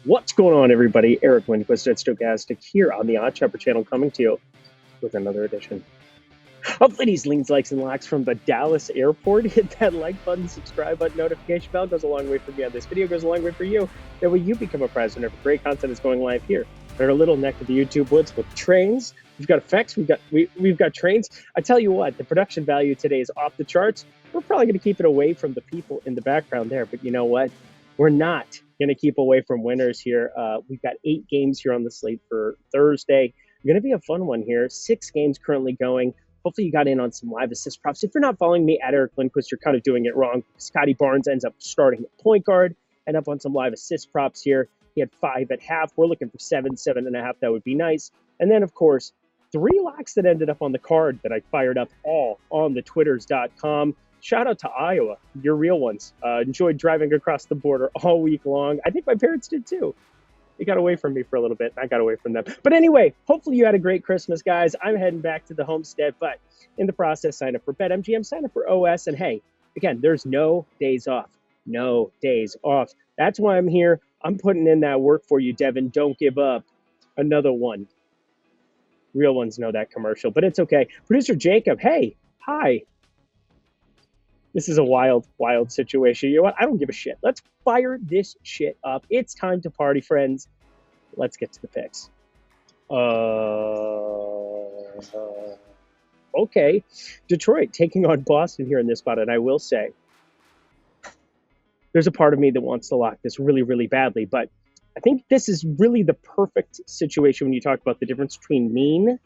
What's going on, everybody? Eric Lindquist at Stochastic here on the Odd Chopper channel, coming to you with another edition of Lindy's Leans, Likes, and Locks from the Dallas airport. Hit that like button, subscribe button, notification bell. Goes a long way for me on this video, goes a long way for you. That way you become a prize whenever great content is going live here in our little neck of the YouTube woods with trains. We've got effects, we've got trains. I tell you what, the production value today is off the charts. We're probably going to keep it away from the people in the background there, but you know what? We're not going to keep away from winners here. We've got 8 games here on the slate for Thursday. Going to be a fun one here. 6 games currently going. Hopefully you got in on some live assist props. If you're not following me at Eric Lindquist, you're kind of doing it wrong. Scotty Barnes ends up starting at point guard, end up on some live assist props here. He had 5 at half. We're looking for 7, 7.5. That would be nice. And then, of course, 3 locks that ended up on the card that I fired up all on the twitters.com. Shout out to Iowa, your real ones. Enjoyed driving across the border all week long. I think my parents did too. They got away from me for a little bit. I got away from them. But anyway, hopefully you had a great Christmas, guys. I'm heading back to the homestead, but in the process, sign up for BetMGM, sign up for OS. And hey, again, there's no days off. No days off. That's why I'm here. I'm putting in that work for you, Devin. Don't give up. Another one. Real ones know that commercial, but it's okay. Producer Jacob, hey, hi. This is a wild, wild situation. You know what? I don't give a shit. Let's fire this shit up. It's time to party, friends. Let's get to the picks. Okay. Detroit taking on Boston here in this spot, and I will say, there's a part of me that wants to lock this really, really badly, but I think this is really the perfect situation when you talk about the difference between mean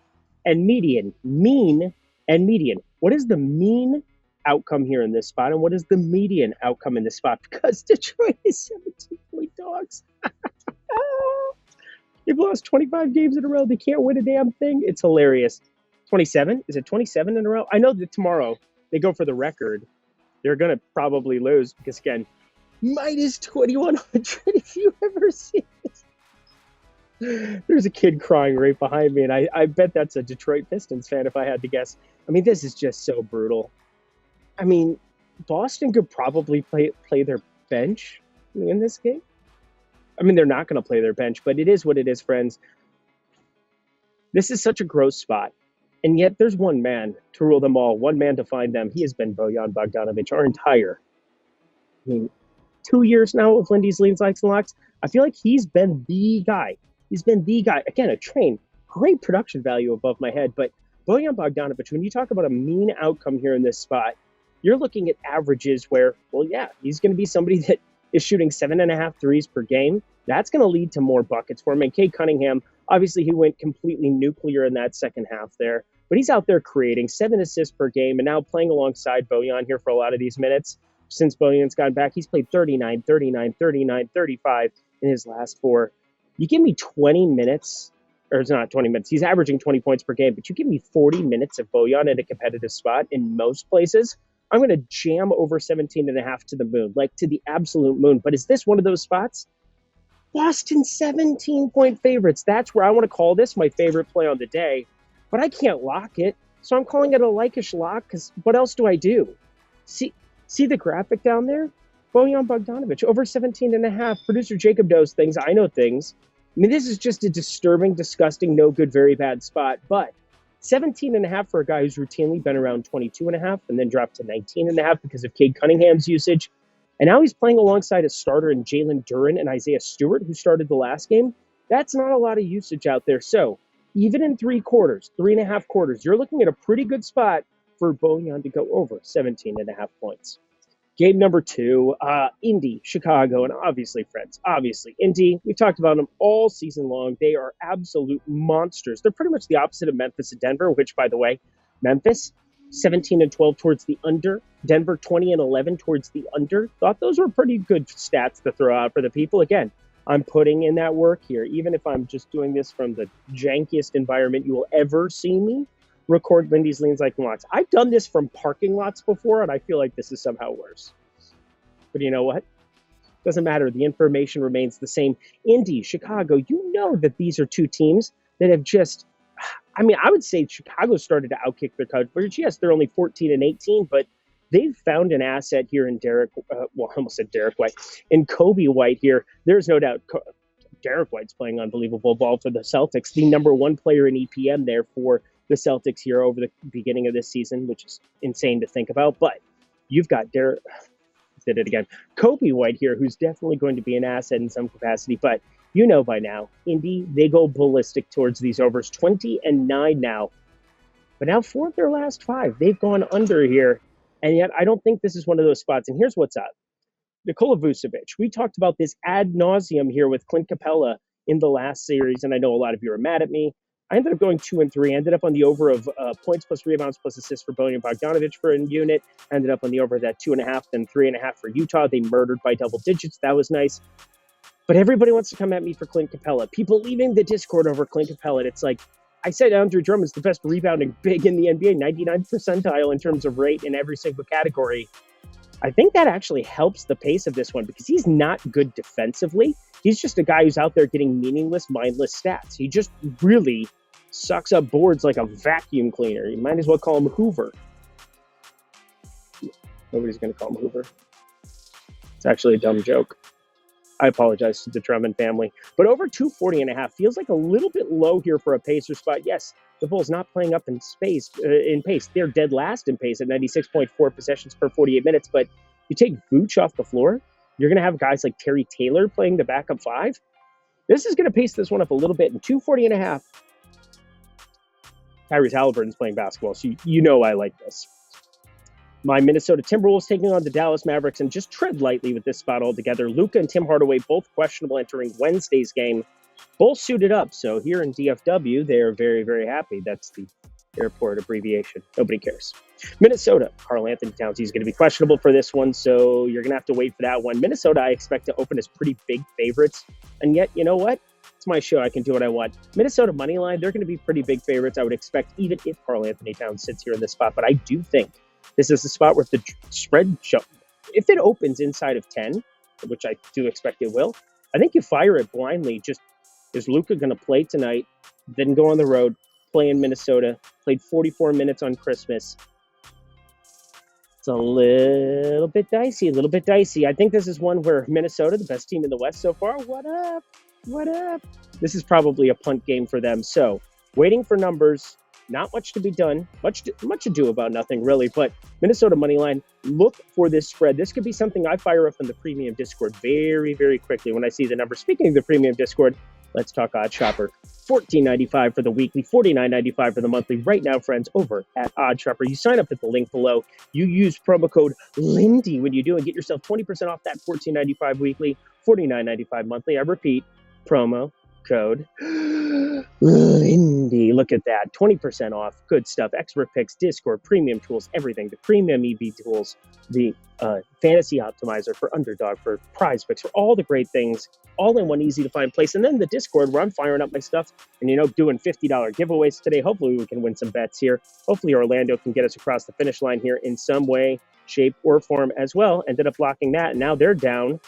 and median. Mean and median. What is the mean outcome here in this spot, and what is the median outcome in this spot? Because Detroit is 17-point dogs. They've lost 25 games in a row. They can't win a damn thing. It's hilarious. 27? Is it 27 in a row? I know that tomorrow they go for the record. They're going to probably lose because, again, minus 2,100 if you ever see this. There's a kid crying right behind me, and I bet that's a Detroit Pistons fan if I had to guess. I mean, this is just so brutal. I mean, Boston could probably play their bench in this game. I mean, they're not going to play their bench, but it is what it is, friends. This is such a gross spot. And yet there's one man to rule them all, one man to find them. He has been Bojan Bogdanovic our entire, 2 years now of Lindy's Leans, Likes, and Locks. I feel like he's been the guy. He's been the guy. Again, a train. Great production value above my head. But Bojan Bogdanovic, when you talk about a mean outcome here in this spot, you're looking at averages where, well, yeah, he's going to be somebody that is shooting 7.5 threes per game. That's going to lead to more buckets for him. And Cade Cunningham, obviously he went completely nuclear in that second half there. But he's out there creating 7 assists per game and now playing alongside Bojan here for a lot of these minutes. Since Bojan's gotten back, he's played 39, 39, 39, 35 in his last 4. You give me 20 minutes, or it's not 20 minutes, he's averaging 20 points per game, but you give me 40 minutes of Bojan at a competitive spot in most places, I'm going to jam over 17.5 to the moon, like to the absolute moon. But is this one of those spots? Boston 17-point favorites. That's where I want to call this my favorite play on the day. But I can't lock it, so I'm calling it a like-ish lock because what else do I do? See the graphic down there? Bojan Bogdanovic, over 17.5. Producer Jacob knows things. I know things. I mean, this is just a disturbing, disgusting, no good, very bad spot. But 17.5 for a guy who's routinely been around 22.5 and then dropped to 19.5 because of Cade Cunningham's usage. And now he's playing alongside a starter in Jalen Duren and Isaiah Stewart, who started the last game. That's not a lot of usage out there. So even in 3.5 quarters, you're looking at a pretty good spot for Bojan to go over 17.5 points. Game number 2, Indy, Chicago, and obviously, friends, Indy, we've talked about them all season long. They are absolute monsters. They're pretty much the opposite of Memphis and Denver, which, by the way, Memphis, 17-12 towards the under. Denver, 20-11 towards the under. Thought those were pretty good stats to throw out for the people. Again, I'm putting in that work here, even if I'm just doing this from the jankiest environment you will ever see me record Lindy's Leans, Likes, and Locks. I've done this from parking lots before, and I feel like this is somehow worse. But you know what? Doesn't matter. The information remains the same. Indy, Chicago, you know that these are two teams that have just, I mean, I would say Chicago started to outkick their coverage. Yes, they're only 14-18, but they've found an asset here in I almost said Derek White, in Kobe White here. There's no doubt Derek White's playing unbelievable ball for the Celtics, the number one player in EPM there for the Celtics here over the beginning of this season, which is insane to think about. But you've got did it again. Kobe White here, who's definitely going to be an asset in some capacity. But you know by now, Indy, they go ballistic towards these overs. 20-9 now. But now 4 of their last 5, they've gone under here. And yet I don't think this is one of those spots. And here's what's up. Nikola Vucevic. We talked about this ad nauseum here with Clint Capella in the last series, and I know a lot of you are mad at me. I ended up going 2 and 3. Ended up on the over of points plus rebounds plus assists for Bojan Bogdanovic for a unit. Ended up on the over of that 2.5, then 3.5 for Utah. They murdered by double digits. That was nice. But everybody wants to come at me for Clint Capella. People leaving the Discord over Clint Capella. It's like, I said Andre Drummond's the best rebounding big in the NBA, 99th percentile in terms of rate in every single category. I think that actually helps the pace of this one because he's not good defensively. He's just a guy who's out there getting meaningless, mindless stats. He just really sucks up boards like a vacuum cleaner. You might as well call him Hoover. Nobody's going to call him Hoover. It's actually a dumb joke. I apologize to the Drummond family. But over 240.5 feels like a little bit low here for a pacer spot. Yes, the Bulls not playing up in pace. They're dead last in pace at 96.4 possessions per 48 minutes. But you take Vooch off the floor, you're going to have guys like Terry Taylor playing the backup 5. This is going to pace this one up a little bit. And 240.5. Tyrese Halliburton's playing basketball, so you know I like this. My Minnesota Timberwolves taking on the Dallas Mavericks, and just tread lightly with this spot altogether. Luka and Tim Hardaway both questionable entering Wednesday's game. Both suited up, so here in DFW, they are very, very happy. That's the airport abbreviation. Nobody cares. Minnesota, Karl Anthony Towns, he's going to be questionable for this one, so you're going to have to wait for that one. Minnesota, I expect to open as pretty big favorites, and yet, you know what? It's my show. I can do what I want. Minnesota money line, they're going to be pretty big favorites, I would expect, even if Karl Anthony Towns sits here in this spot, but I do think this is the spot where the spread jump, if it opens inside of 10, which I do expect it will, I think you fire it blindly. Just, is Luka going to play tonight, then go on the road, play in Minnesota, played 44 minutes on Christmas? It's a little bit dicey. I think this is one where Minnesota, the best team in the West so far, what up? This is probably a punt game for them. So, waiting for numbers. Not much to be done, much to do about nothing really, but Minnesota money line, look for this spread. This could be something I fire up in the premium Discord very, very quickly when I see the number. Speaking of the premium Discord, let's talk Odd Shopper. $14.95 for the weekly, $49.95 for the monthly. Right now, friends, over at Odd Shopper, you sign up at the link below. You use promo code Lindy when you do and get yourself 20% off that $14.95 weekly, $49.95 monthly. I repeat, promo code Lindy. Look at that. 20% off. Good stuff. Expert picks, Discord, premium tools, everything. The premium EV tools, the fantasy optimizer for Underdog, for prize picks, for all the great things, all in one easy to find place. And then the Discord where I'm firing up my stuff and, doing $50 giveaways today. Hopefully we can win some bets here. Hopefully Orlando can get us across the finish line here in some way, shape, or form as well. Ended up blocking that. And now they're down,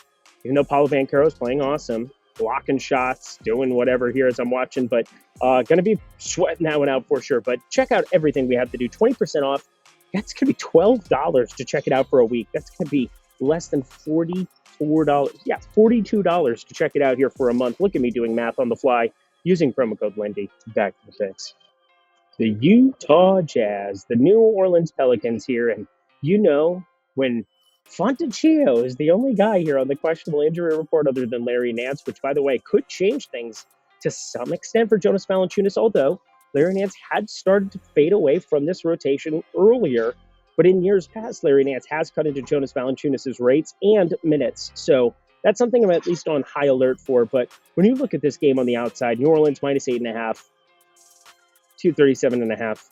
even though Paulo Banchero is playing awesome. Blocking shots, doing whatever here as I'm watching, but going to be sweating that one out for sure. But check out everything we have to do. 20% off. That's going to be $12 to check it out for a week. That's going to be less than $44. Yeah, $42 to check it out here for a month. Look at me doing math on the fly using promo code Lindy. Back to the picks. The Utah Jazz, the New Orleans Pelicans here, and when Fontecchio is the only guy here on the questionable injury report other than Larry Nance, which, by the way, could change things to some extent for Jonas Valanciunas, although Larry Nance had started to fade away from this rotation earlier. But in years past, Larry Nance has cut into Jonas Valanciunas' rates and minutes. So that's something I'm at least on high alert for. But when you look at this game on the outside, New Orleans minus 8.5, 237.5.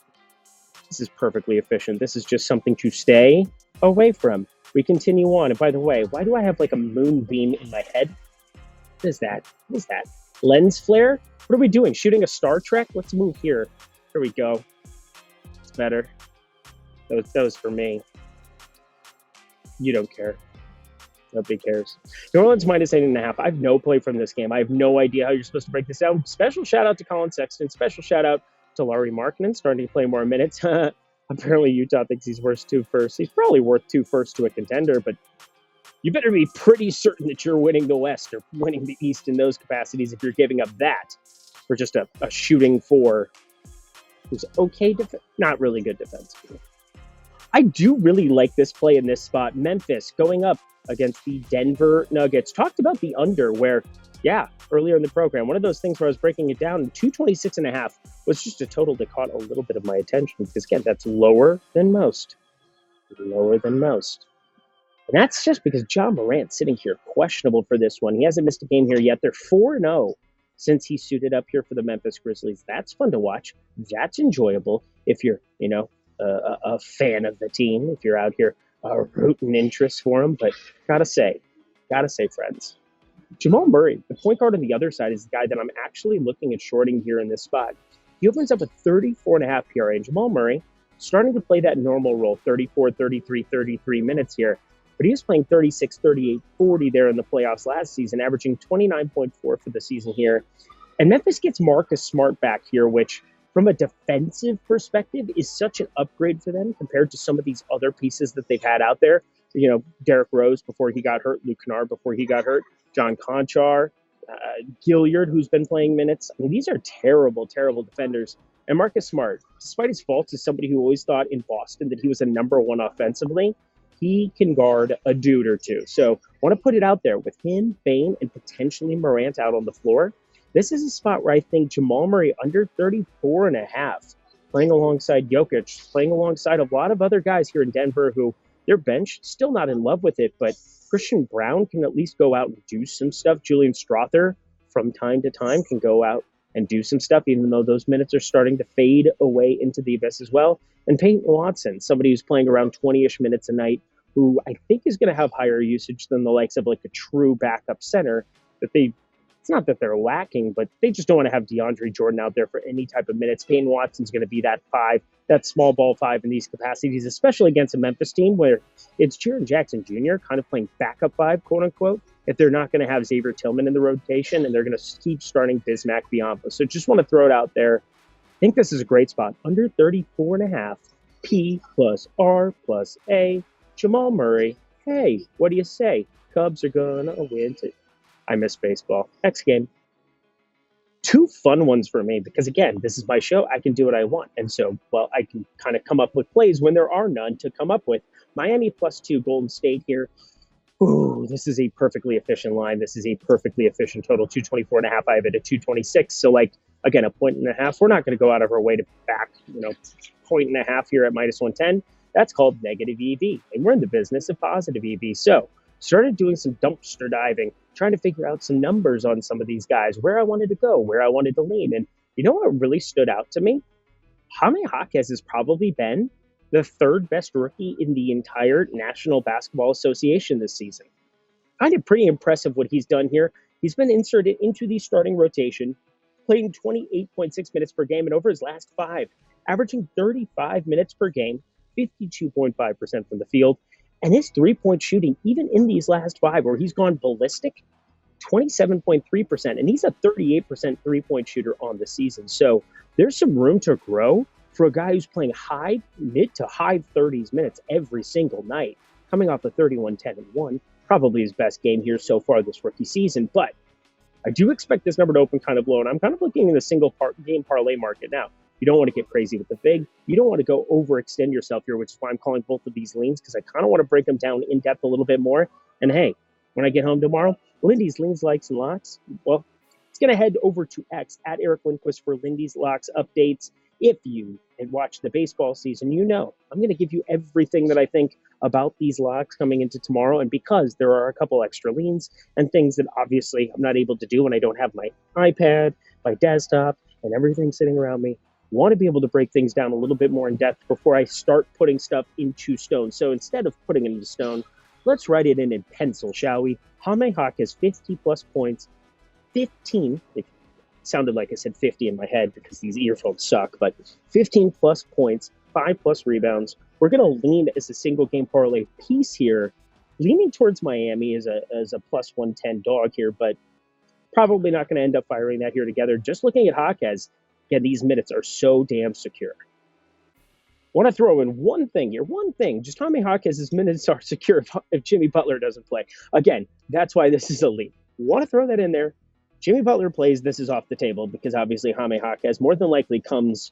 This is perfectly efficient. This is just something to stay away from. We continue on. And by the way, why do I have like a moonbeam in my head? What is that? Lens flare? What are we doing? Shooting a Star Trek? Let's move here. Here we go. It's better. That was for me. You don't care. Nobody cares. New Orleans minus 8.5. I have no play from this game. I have no idea how you're supposed to break this down. Special shout out to Colin Sexton. Special shout out to Larry Markkinen, starting to play more minutes. Apparently Utah thinks he's worth 2 firsts. He's probably worth 2 firsts to a contender, but You better be pretty certain that you're winning the West or winning the East in those capacities if you're giving up that for just a shooting four who's okay, not really good defensively. I do really like this play in this spot. Memphis going up against the Denver Nuggets. Talked about the under where, yeah, earlier in the program, one of those things where I was breaking it down, 226.5 was just a total that caught a little bit of my attention because, again, that's lower than most. Lower than most. And that's just because John Morant's sitting here questionable for this one. He hasn't missed a game here yet. They're 4-0 since he suited up here for the Memphis Grizzlies. That's fun to watch. That's enjoyable if you're, a fan of the team, if you're out here rooting interest for him. But gotta say, friends, Jamal Murray, the point guard on the other side, is the guy that I'm actually looking at shorting here in this spot. He opens up with 34.5 PRA, and Jamal Murray starting to play that normal role, 34, 33, 33 minutes here. But he was playing 36, 38, 40 there in the playoffs last season, averaging 29.4 for the season here. And Memphis gets Marcus Smart back here, which from a defensive perspective is such an upgrade for them compared to some of these other pieces that they've had out there. Derrick Rose before he got hurt, Luke Kennard before he got hurt, John Conchar, Gilliard, who's been playing minutes. I mean, these are terrible, terrible defenders. And Marcus Smart, despite his faults, is somebody who always thought in Boston that he was a number one offensively. He can guard a dude or two. So want to put it out there with him, Bane, and potentially Morant out on the floor. This is a spot where I think Jamal Murray under 34.5, playing alongside Jokic, playing alongside a lot of other guys here in Denver who their bench still not in love with it, but Christian Brown can at least go out and do some stuff. Julian Strother from time to time can go out and do some stuff, even though those minutes are starting to fade away into the abyss as well. And Peyton Watson, somebody who's playing around 20-ish minutes a night, who I think is going to have higher usage than the likes of like a true backup center that it's not that they're lacking, but they just don't want to have DeAndre Jordan out there for any type of minutes. Peyton Watson's going to be that five, that small ball five in these capacities, especially against a Memphis team where it's Jaren Jackson Jr. kind of playing backup five, quote unquote, if they're not going to have Xavier Tillman in the rotation and they're going to keep starting Bismack Biyombo. So just want to throw it out there. I think this is a great spot. Under 34.5, P plus R plus A, Jamal Murray. Hey, what do you say? Cubs are going to win too. I miss baseball. Next game. Two fun ones for me because, again, this is my show. I can do what I want. And so, I can kind of come up with plays when there are none to come up with. Miami +2, Golden State here. Ooh, this is a perfectly efficient line. This is a perfectly efficient total, 224.5. I have it at 226. So, again, a point and a half. We're not going to go out of our way to back, point and a half here at -110. That's called negative EV. And we're in the business of positive EV. So, started doing some dumpster diving, trying to figure out some numbers on some of these guys, where I wanted to go, where I wanted to lean. And you know what really stood out to me? Jaime Jaquez has probably been the third best rookie in the entire National Basketball Association this season. I find it pretty impressive what he's done here. He's been inserted into the starting rotation, playing 28.6 minutes per game, and over his last five, averaging 35 minutes per game, 52.5% from the field. And his three-point shooting, even in these last five, where he's gone ballistic, 27.3%. And he's a 38% three-point shooter on the season. So there's some room to grow for a guy who's playing mid to high 30s minutes every single night, coming off a 31-10-1, probably his best game here so far this rookie season. But I do expect this number to open kind of low, and I'm kind of looking in the single game parlay market now. You don't want to get crazy with the big. You don't want to go overextend yourself here, which is why I'm calling both of these leans, because I kind of want to break them down in depth a little bit more. And hey, when I get home tomorrow, Lindy's leans, likes, and locks, well, it's going to head over to X at Eric Lindquist for Lindy's locks updates. If you had watched the baseball season, I'm going to give you everything that I think about these locks coming into tomorrow. And because there are a couple extra leans and things that obviously I'm not able to do when I don't have my iPad, my desktop, and everything sitting around me, want to be able to break things down a little bit more in depth before I start putting stuff into stone. So instead of putting it into stone, let's write it in pencil, shall we? Jaime Jaquez, 50-plus points, 15. It sounded like I said 50 in my head because these earphones suck, but 15-plus points, 5-plus rebounds. We're going to lean as a single-game parlay piece here, leaning towards Miami as a +110 dog here, but probably not going to end up firing that here together. Just looking at Jaquez, again, these minutes are so damn secure. Want to throw in one thing here, one thing. Just Tommy Hawkins' minutes are secure if Jimmy Butler doesn't play. Again, that's why this is elite. Want to throw that in there. Jimmy Butler plays, this is off the table because obviously Jaime Jaquez more than likely comes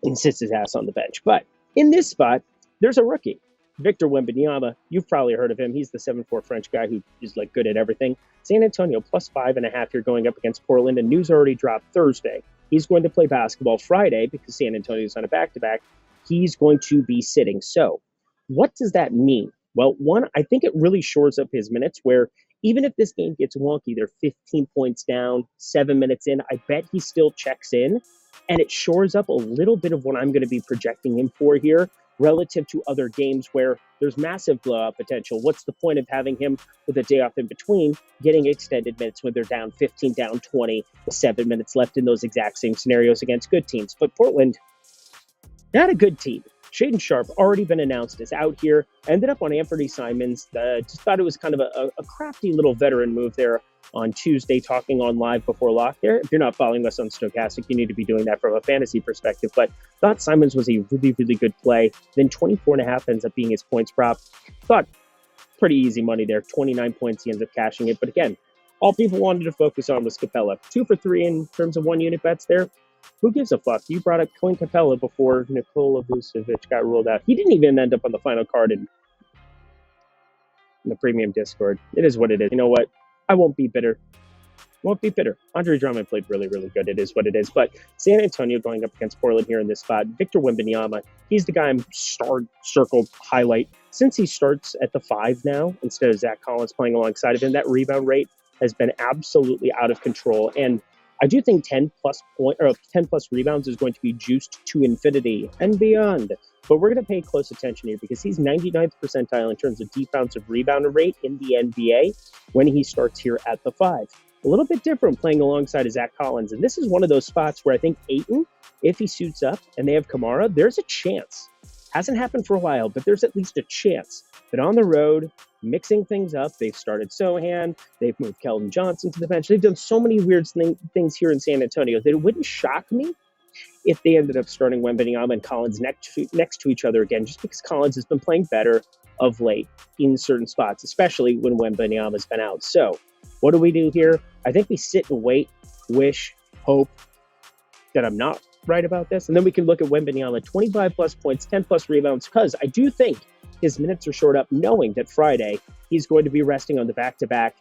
and sits his ass on the bench. But in this spot, there's a rookie, Victor Wembanyama. You've probably heard of him. He's the 7'4" French guy who is like good at everything. San Antonio plus 5.5 here going up against Portland, and news already dropped Thursday. He's going to play basketball Friday because San Antonio's on a back-to-back. He's going to be sitting. So what does that mean? Well, one, I think it really shores up his minutes where even if this game gets wonky, they're 15 points down, 7 minutes in, I bet he still checks in. And it shores up a little bit of what I'm going to be projecting him for here relative to other games where there's massive blowout potential. What's the point of having him with a day off in between, getting extended minutes when they're down 15, down 20, with 7 minutes left in those exact same scenarios against good teams? But Portland, not a good team. Shaedon Sharpe, already been announced, is out here. Ended up on Anthony Simons. Just thought it was kind of a crafty little veteran move there on Tuesday, talking on Live Before Lock there. If you're not following us on Stokastic, you need to be doing that from a fantasy perspective. But thought Simons was a really, really good play. Then 24.5 ends up being his points prop. Thought pretty easy money there. 29 points, he ends up cashing it. But again, all people wanted to focus on was Capella. 2 for 3 in terms of one-unit bets there. Who gives a fuck? You brought up Clint Capella before Nikola Vucevic got ruled out. He didn't even end up on the final card in the premium Discord. It is what it is. You know what? I won't be bitter. Won't be bitter. Andre Drummond played really, really good. It is what it is. But San Antonio going up against Portland here in this spot. Victor Wembanyama, he's the guy I'm circled highlight. Since he starts at the 5 now, instead of Zach Collins playing alongside of him, that rebound rate has been absolutely out of control. And I do think 10 plus rebounds is going to be juiced to infinity and beyond. But we're going to pay close attention here because he's 99th percentile in terms of defensive rebound rate in the NBA when he starts here at the 5. A little bit different playing alongside of Zach Collins. And this is one of those spots where I think Ayton, if he suits up and they have Kamara, there's a chance. Hasn't happened for a while, but there's at least a chance that on the road, mixing things up, they've started Sohan, they've moved Keldon Johnson to the bench. They've done so many weird things here in San Antonio that it wouldn't shock me if they ended up starting Wembanyama and Collins next to each other again, just because Collins has been playing better of late in certain spots, especially when Wembanyama's been out. So what do we do here? I think we sit and wait, wish, hope that I'm not right about this. And then we can look at Wembanyama, 25 plus points, 10 plus rebounds, because I do think his minutes are short up, knowing that Friday he's going to be resting on the back-to-back,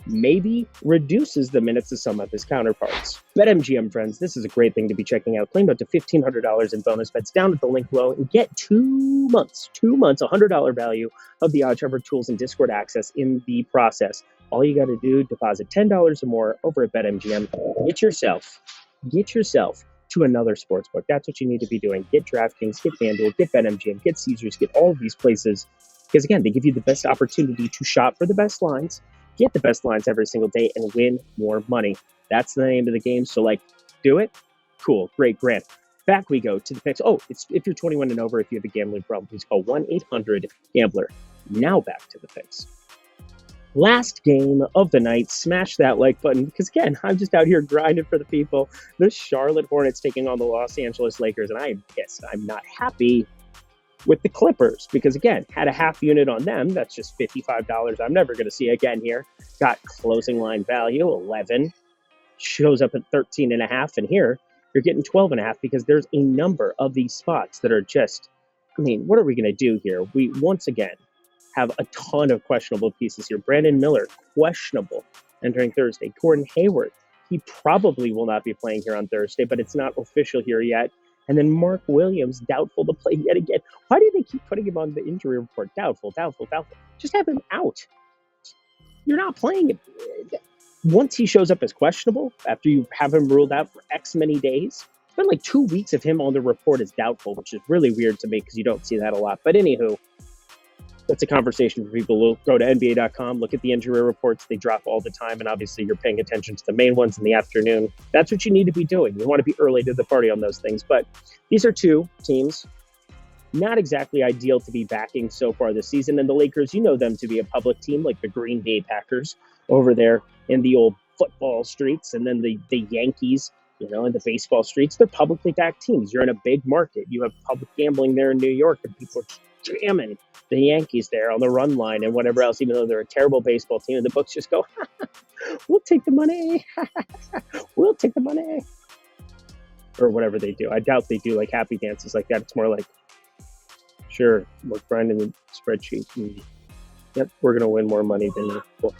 maybe reduces the minutes of some of his counterparts. BetMGM, friends, this is a great thing to be checking out. Claim up to $1,500 in bonus bets down at the link below and get 2 months, $100 value of the OddsSharper tools and Discord access in the process. All you got to do, deposit $10 or more over at BetMGM. Get yourself to another sportsbook. That's what you need to be doing. Get DraftKings, get FanDuel, get BetMGM, get Caesars, get all of these places. Because again, they give you the best opportunity to shop for the best lines, get the best lines every single day, and win more money. That's the name of the game. So do it. Cool. Great. Grant. Back we go to the picks. Oh, if you're 21 and over, if you have a gambling problem, please call 1-800-GAMBLER. Now back to the picks. Last game of the night, smash that like button, because again, I'm just out here grinding for the people. The Charlotte Hornets taking on the Los Angeles Lakers, and I am pissed. I'm not happy with the Clippers, because again, had a half unit on them. That's just $55 I'm never going to see again here. Got closing line value, 11. Shows up at 13.5, and here you're getting 12.5 because there's a number of these spots that are just, what are we going to do here? We, once again, have a ton of questionable pieces here. Brandon Miller, questionable entering Thursday. Gordon Hayward, he probably will not be playing here on Thursday, but it's not official here yet. And then Mark Williams, doubtful to play yet again. Why do they keep putting him on the injury report? Doubtful. Just have him out. You're not playing him. Once he shows up as questionable, after you have him ruled out for X many days, it's been 2 weeks of him on the report as doubtful, which is really weird to me because you don't see that a lot. But anywho, that's a conversation for people who go to NBA.com, look at the injury reports. They drop all the time, and obviously you're paying attention to the main ones in the afternoon. That's what you need to be doing. You want to be early to the party on those things. But these are two teams not exactly ideal to be backing so far this season. And the Lakers, you know them to be a public team like the Green Bay Packers over there in the old football streets. And then the Yankees In the baseball streets, they're publicly backed teams. You're in a big market. You have public gambling there in New York, and people are jamming the Yankees there on the run line and whatever else, even though they're a terrible baseball team. And the books just go, we'll take the money. We'll take the money. Or whatever they do. I doubt they do like happy dances like that. It's more like, sure, we're grinding the spreadsheet. And, yep, we're going to win more money than you. Cool.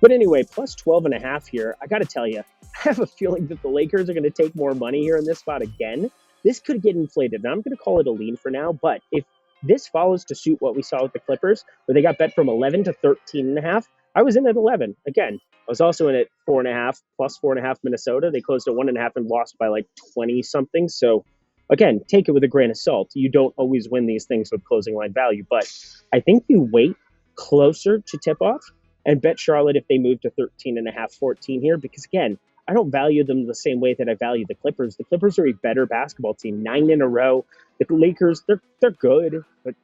But anyway, plus 12.5 here. I got to tell you, I have a feeling that the Lakers are going to take more money here in this spot again. This could get inflated. Now, I'm going to call it a lean for now, but if this follows to suit what we saw with the Clippers, where they got bet from 11 to 13.5, I was in at 11. Again, I was also in at 4.5, plus 4.5 Minnesota. They closed at 1.5 and lost by like 20 something. So again, take it with a grain of salt. You don't always win these things with closing line value, but I think you wait closer to tip off and bet Charlotte if they move to 13.5, 14 here, because again, I don't value them the same way that I value the Clippers. The Clippers are a better basketball team, 9 in a row. The Lakers, they're good, but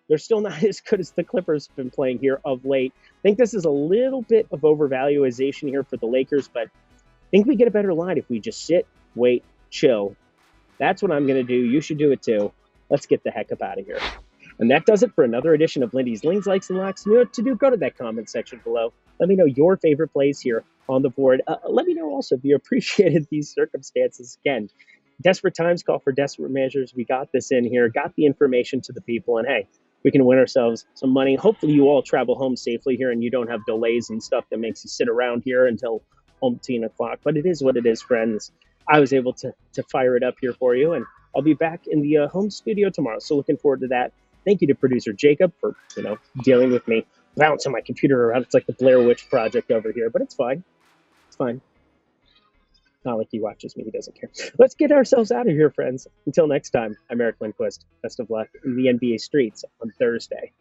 they're still not as good as the Clippers have been playing here of late. I think this is a little bit of overvaluation here for the Lakers, but I think we get a better line if we just sit, wait, chill. That's what I'm going to do. You should do it too. Let's get the heck up out of here. And that does it for another edition of Lindy's Links, Likes, and Locks. You know what to do? Go to that comment section below. Let me know your favorite plays here on the board. Let me know also if you appreciated these circumstances. Again, desperate times call for desperate measures. We got this in here, got the information to the people, and hey, we can win ourselves some money. Hopefully you all travel home safely here and you don't have delays and stuff that makes you sit around here until 10 o'clock. But it is what it is, friends. I was able to fire it up here for you, and I'll be back in the home studio tomorrow. So looking forward to that. Thank you to producer Jacob for, dealing with me bouncing my computer around. It's like the Blair Witch Project over here, but it's fine. It's fine. Not like he watches me. He doesn't care. Let's get ourselves out of here, friends. Until next time, I'm Eric Lindquist. Best of luck in the NBA streets on Thursday.